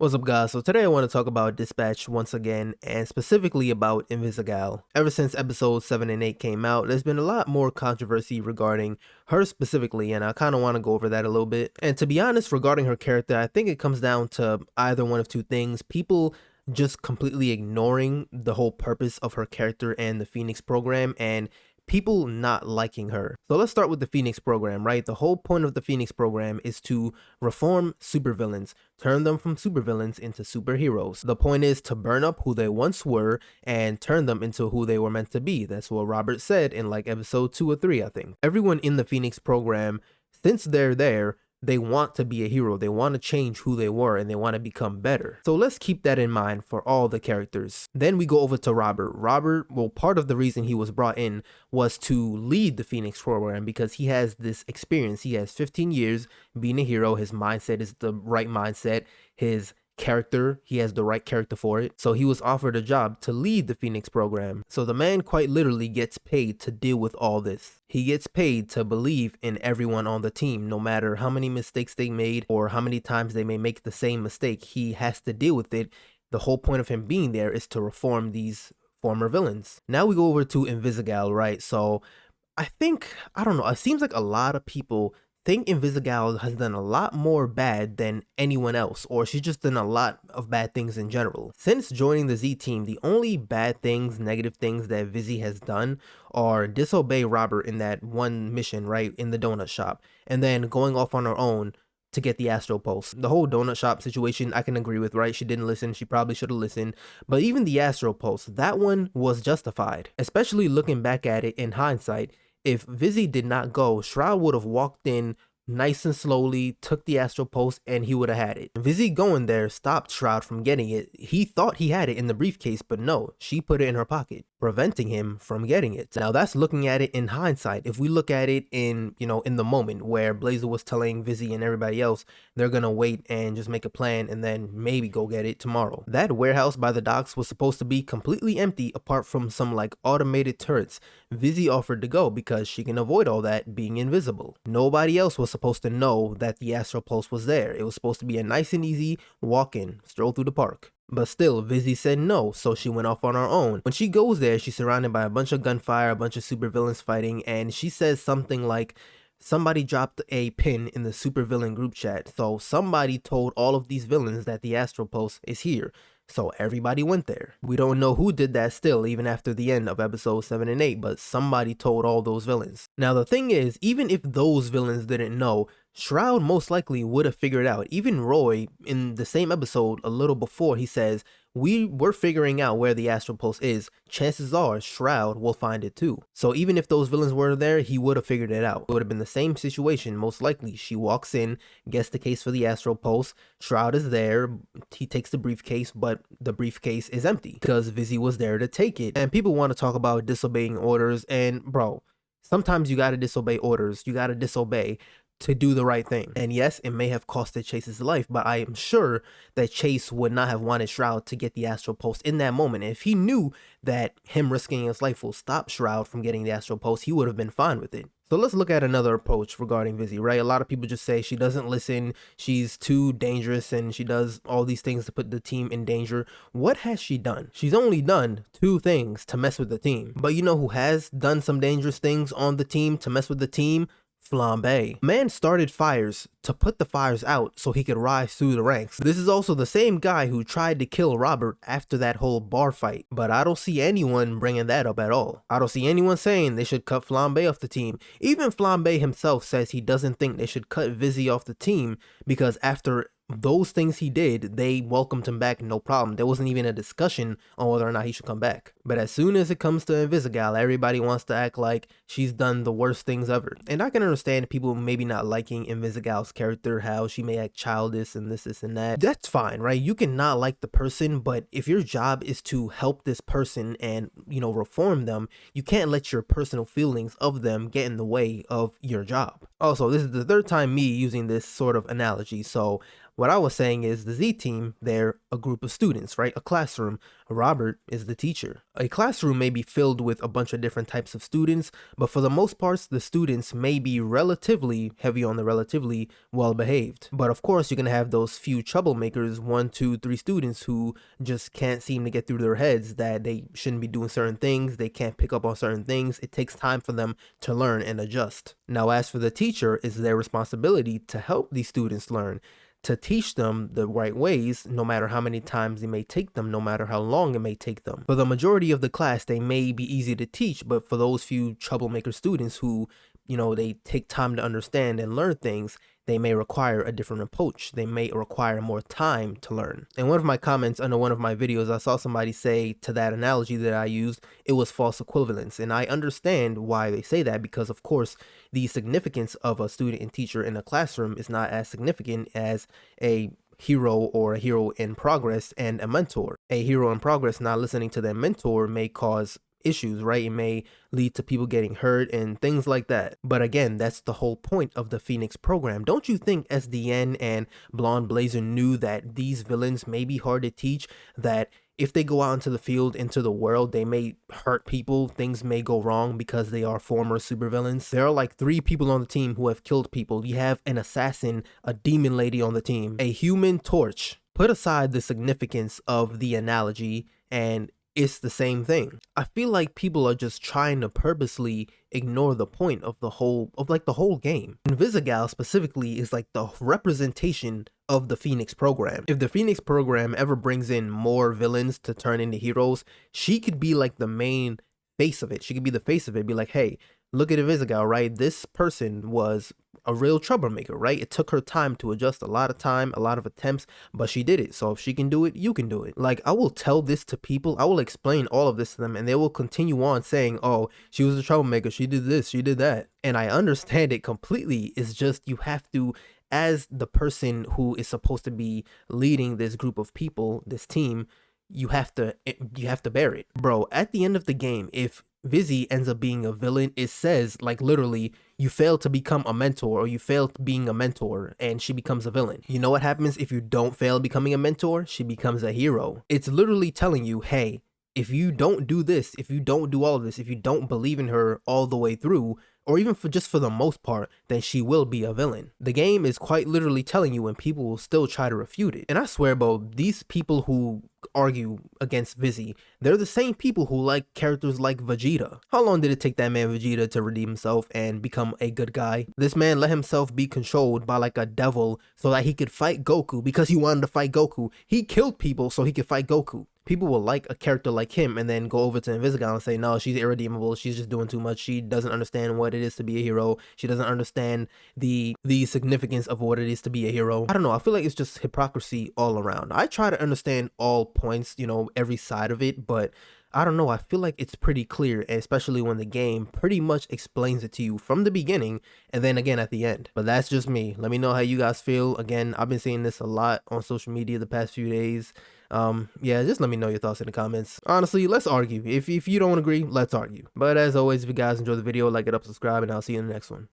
What's up, guys? So today I want to talk about Dispatch once again, and specifically about Invisigal. Ever since episodes 7 and 8 came out, there's been a lot more controversy regarding her specifically, and I kind of want to go over that a little bit. And to be honest, regarding her character, I think it comes down to either one of two things. People just completely ignoring the whole purpose of her character and the Phoenix program, and people not liking her. So let's start with the Phoenix program, right? The whole point of the Phoenix program is to reform supervillains, turn them from supervillains into superheroes. The point is to burn up who they once were and turn them into who they were meant to be. That's what Robert said in like episode 2 or 3, I think. Everyone in the Phoenix program, since they're there, they want to be a hero. They want to change who they were and they want to become better. So let's keep that in mind for all the characters. Then we go over to Robert. Well, part of the reason he was brought in was to lead the Phoenix program because he has this experience. He has 15 years being a hero. His mindset is the right mindset. His character, he has the right character for it. So he was offered a job to lead the Phoenix program. So the man quite literally gets paid to deal with all this. He gets paid to believe in everyone on the team, no matter how many mistakes they made or how many times they may make the same mistake. He has to deal with it. The whole point of him being there is to reform these former villains. Now we go over to Invisigal, right? So I don't know, it seems like a lot of people think Invisigal has done a lot more bad than anyone else, or she's just done a lot of bad things in general. Since joining the Z team, the only bad things, negative things that Vizzy has done are disobey Robert in that one mission, right, in the donut shop, and then going off on her own to get the Astro Pulse. The whole donut shop situation, I can agree with, right? She didn't listen. She probably should have listened. But even the Astro Pulse, that one was justified, especially looking back at it in hindsight. If Vizzy did not go, Shroud would have walked in nice and slowly, took the Astro Pulse, and he would have had it. Vizzy going there stopped Shroud from getting it. He thought he had it in the briefcase, but no, she put it in her pocket, preventing him from getting it. Now that's looking at it in hindsight. If we look at it in the moment where Blazer was telling Vizzy and everybody else they're gonna wait and just make a plan and then maybe go get it tomorrow. That warehouse by the docks was supposed to be completely empty apart from some like automated turrets. Vizzy offered to go because she can avoid all that being invisible. Nobody else was supposed to know that the Astro Pulse was there. It was supposed to be a nice and easy walk-in, stroll through the park. But still, Vizzy said no, so she went off on her own. When she goes there, she's surrounded by a bunch of gunfire, a bunch of supervillains fighting, and she says something like, somebody dropped a pin in the supervillain group chat, so somebody told all of these villains that the Astro Pulse is here. So everybody went there. We don't know who did that still, even after the end of episodes 7 and 8, but somebody told all those villains. Now the thing is, even if those villains didn't know, Shroud most likely would have figured out. Even Roy, in the same episode a little before, he says, we're figuring out where the Astro Pulse is. Chances are Shroud will find it too. So even if those villains were there, he would have figured it out. It would have been the same situation, most likely. She walks in, gets the case for the Astro Pulse. Shroud is there. He takes the briefcase, but the briefcase is empty because Vizzy was there to take it. And people want to talk about disobeying orders, and bro, sometimes you gotta disobey orders. You gotta disobey to do the right thing. And yes, it may have costed Chase's life, but I am sure that Chase would not have wanted Shroud to get the Astro Pulse in that moment. If he knew that him risking his life will stop Shroud from getting the Astro Pulse, he would have been fine with it. So let's look at another approach regarding Vizzy, right? A lot of people just say she doesn't listen, she's too dangerous, and she does all these things to put the team in danger. What has she done? She's only done 2 things to mess with the team. But you know who has done some dangerous things on the team to mess with the team? Flambe. Man started fires to put the fires out so he could rise through the ranks. This is also the same guy who tried to kill Robert after that whole bar fight, but I don't see anyone bringing that up at all. I don't see anyone saying they should cut Flambe off the team. Even Flambe himself says he doesn't think they should cut Vizzy off the team because after those things he did, they welcomed him back, no problem. There wasn't even a discussion on whether or not he should come back. But as soon as it comes to Invisigal, everybody wants to act like she's done the worst things ever. And I can understand people maybe not liking Invisigal's character, how she may act childish and this and that. That's fine, right? You can not like the person, but if your job is to help this person and, reform them, you can't let your personal feelings of them get in the way of your job. Also, this is the 3rd time me using this sort of analogy, so What I was saying is the Z team, they're a group of students, right? A classroom. Robert is the teacher. A classroom may be filled with a bunch of different types of students, but for the most part, the students may be relatively heavy on the relatively well behaved. But of course, you're going to have those few troublemakers, 1, 2, 3 students who just can't seem to get through their heads that they shouldn't be doing certain things. They can't pick up on certain things. It takes time for them to learn and adjust. Now, as for the teacher, it's their responsibility to help these students learn, to teach them the right ways, no matter how many times it may take them, no matter how long it may take them. For the majority of the class, they may be easy to teach, but for those few troublemaker students who, they take time to understand and learn things, they may require a different approach. They may require more time to learn. In one of my comments under one of my videos, I saw somebody say to that analogy that I used, it was false equivalence. And I understand why they say that, because of course, the significance of a student and teacher in a classroom is not as significant as a hero or a hero in progress and a mentor. A hero in progress not listening to their mentor may cause issues, right? It may lead to people getting hurt and things like that. But again, that's the whole point of the Phoenix program. Don't you think SDN and Blonde Blazer knew that these villains may be hard to teach, that if they go out into the field, into the world, they may hurt people, things may go wrong because they are former supervillains? There are like 3 people on the team who have killed people. You have an assassin, a demon lady on the team, a Human Torch. Put aside the significance of the analogy and it's the same thing. I feel like people are just trying to purposely ignore the point of the whole game. Invisigal specifically is like the representation of the Phoenix program. If the Phoenix program ever brings in more villains to turn into heroes, she could be like the main face of it. She could be the face of it. Be like, hey, look at Invisigal, right? This person was a real troublemaker, right? It took her time to adjust, a lot of time, a lot of attempts, but she did it. So if she can do it, you can do it. Like, I will tell this to people, I will explain all of this to them, and they will continue on saying, oh, she was a troublemaker, she did this, she did that. And I understand it completely. It's just you have to, as the person who is supposed to be leading this group of people, this team, you have to bear it. Bro, at the end of the game, if Vizzy ends up being a villain, it says, like, literally, you failed to become a mentor, or you failed being a mentor, and she becomes a villain. You know what happens if you don't fail becoming a mentor? She becomes a hero. It's literally telling you, hey, if you don't do this, if you don't do all of this, if you don't believe in her all the way through, or even for the most part, then she will be a villain. The game is quite literally telling you, and people will still try to refute it. And I swear, bro, these people who argue against Vizzy, they're the same people who like characters like Vegeta. How long did it take that man Vegeta to redeem himself and become a good guy? This man let himself be controlled by like a devil so that he could fight Goku because he wanted to fight Goku. He killed people so he could fight Goku. People will like a character like him and then go over to Invisigal and say, no, she's irredeemable, she's just doing too much, she doesn't understand what it is to be a hero, she doesn't understand the significance of what it is to be a hero. I don't know, I feel like it's just hypocrisy all around. I try to understand all points, every side of it, but I don't know, I feel like it's pretty clear, especially when the game pretty much explains it to you from the beginning and then again at the end. But that's just me. Let me know how you guys feel. Again, I've been seeing this a lot on social media the past few days. Yeah, just let me know your thoughts in the comments. Honestly, let's argue. If you don't agree, let's argue. But as always, if you guys enjoyed the video, like it up, subscribe, and I'll see you in the next one.